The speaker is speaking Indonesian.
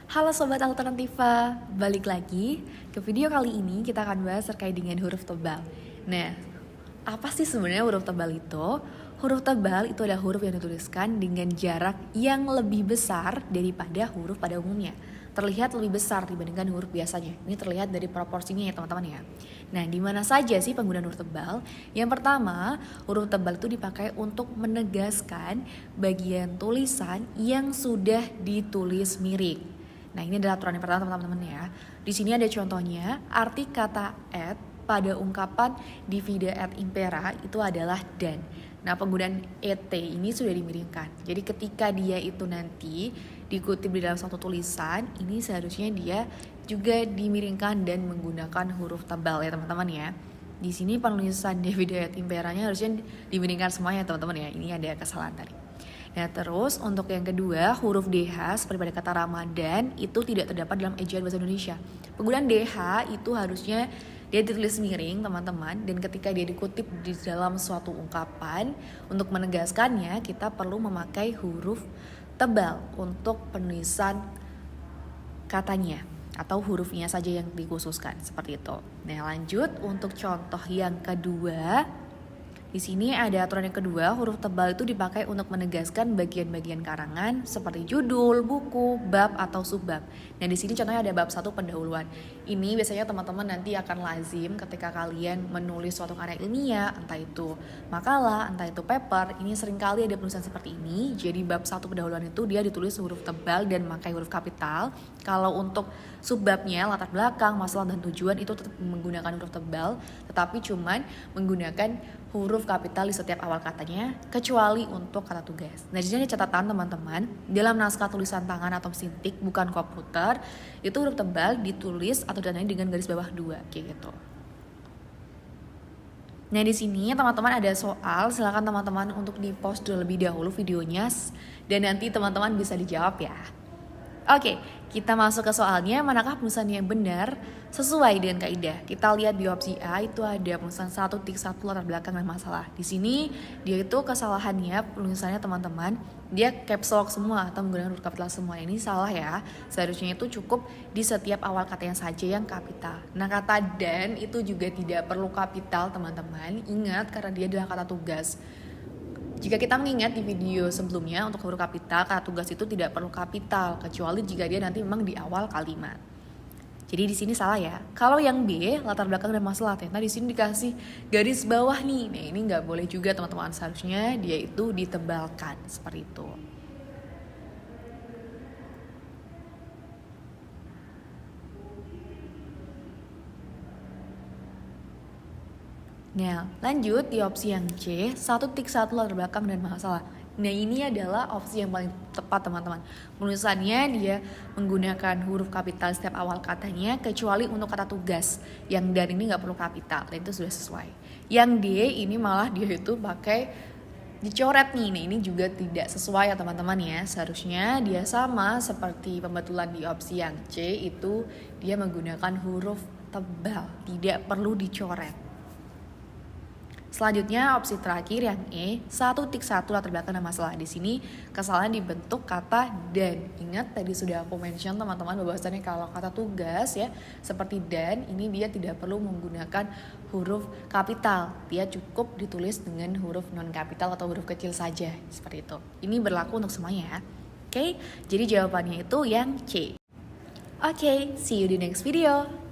Halo Sobat Alternativa, balik lagi ke video kali ini kita akan bahas terkait dengan huruf tebal. Nah, apa sih sebenarnya huruf tebal itu? Huruf tebal itu adalah huruf yang dituliskan dengan jarak yang lebih besar daripada huruf pada umumnya. Terlihat lebih besar dibandingkan huruf biasanya. Ini terlihat dari proporsinya ya teman-teman ya. Nah, di mana saja sih penggunaan huruf tebal? Yang pertama, huruf tebal itu dipakai untuk menegaskan bagian tulisan yang sudah ditulis miring. Nah, ini adalah aturan yang pertama teman-teman ya. Di sini ada contohnya, arti kata et pada ungkapan divide et impera itu adalah dan. Nah, penggunaan et ini sudah dimiringkan. Jadi ketika dia itu nanti dikutip di dalam suatu tulisan, ini seharusnya dia juga dimiringkan dan menggunakan huruf tebal ya teman-teman ya. Di sini penulisan divide et imperanya harusnya dimiringkan semuanya teman-teman ya. Ini ada kesalahan tadi. Nah, terus untuk yang kedua, huruf DH seperti pada kata Ramadan itu tidak terdapat dalam ejaan bahasa Indonesia. Penggunaan DH itu harusnya dia ditulis miring teman-teman, dan ketika dia dikutip di dalam suatu ungkapan, untuk menegaskannya kita perlu memakai huruf tebal untuk penulisan katanya atau hurufnya saja yang dikhususkan seperti itu. Nah, lanjut untuk contoh yang kedua. Di sini ada aturan yang kedua, huruf tebal itu dipakai untuk menegaskan bagian-bagian karangan seperti judul, buku, bab, atau subbab. Nah, di sini contohnya ada bab 1 pendahuluan. Ini biasanya teman-teman nanti akan lazim ketika kalian menulis suatu karya ilmiah, entah itu makalah, entah itu paper. Ini seringkali ada penulisan seperti ini. Jadi bab 1 pendahuluan itu dia ditulis huruf tebal dan memakai huruf kapital. Kalau untuk subbabnya, latar belakang, masalah, dan tujuan itu tetap menggunakan huruf tebal, tetapi cuman menggunakan huruf kapital di setiap awal katanya, kecuali untuk kata tugas. Nah, di sini ada catatan teman-teman, dalam naskah tulisan tangan atau mesin tik bukan komputer, itu huruf tebal ditulis atau ditandai dengan garis bawah 2 kayak gitu. Nah, di sini teman-teman ada soal, silakan teman-teman untuk di-post terlebih dahulu videonya dan nanti teman-teman bisa dijawab ya. Oke, kita masuk ke soalnya, manakah penulisan yang benar sesuai dengan kaidah. Kita lihat di opsi A itu ada penulisan 1.1 latar belakang dan masalah. Di sini dia itu kesalahannya penulisannya teman-teman, dia caps lock semua atau menggunakan huruf kapital semua. Ini salah ya. Seharusnya itu cukup di setiap awal kata yang saja yang kapital. Nah, kata dan itu juga tidak perlu kapital teman-teman. Ingat karena dia adalah kata tugas. Jika kita mengingat di video sebelumnya untuk huruf kapital, kata tugas itu tidak perlu kapital kecuali jika dia nanti memang di awal kalimat. Jadi di sini salah ya. Kalau yang B, latar belakang dan masalah, ternyata di sini dikasih garis bawah nih. Nah, ini nggak boleh juga teman-teman, seharusnya dia itu ditebalkan seperti itu. Nah, lanjut di opsi yang C, 1.1 latar belakang dan masalah. Nah, ini adalah opsi yang paling tepat teman-teman. Penulisannya dia menggunakan huruf kapital setiap awal katanya, kecuali untuk kata tugas. Yang dan ini nggak perlu kapital, dan itu sudah sesuai. Yang D ini malah dia itu pakai dicoret nih. Nah, ini juga tidak sesuai ya teman-teman ya. Seharusnya dia sama seperti pembetulan di opsi yang C, itu dia menggunakan huruf tebal, tidak perlu dicoret. Selanjutnya opsi terakhir yang E, 1.1 latar belakang dan masalah. Di sini kesalahan dibentuk kata dan. Ingat tadi sudah aku mention teman-teman bahwasannya kalau kata tugas ya seperti dan, ini dia tidak perlu menggunakan huruf kapital. Dia cukup ditulis dengan huruf non kapital atau huruf kecil saja seperti itu. Ini berlaku untuk semuanya ya. Oke, jadi jawabannya itu yang C. Oke, see you di next video.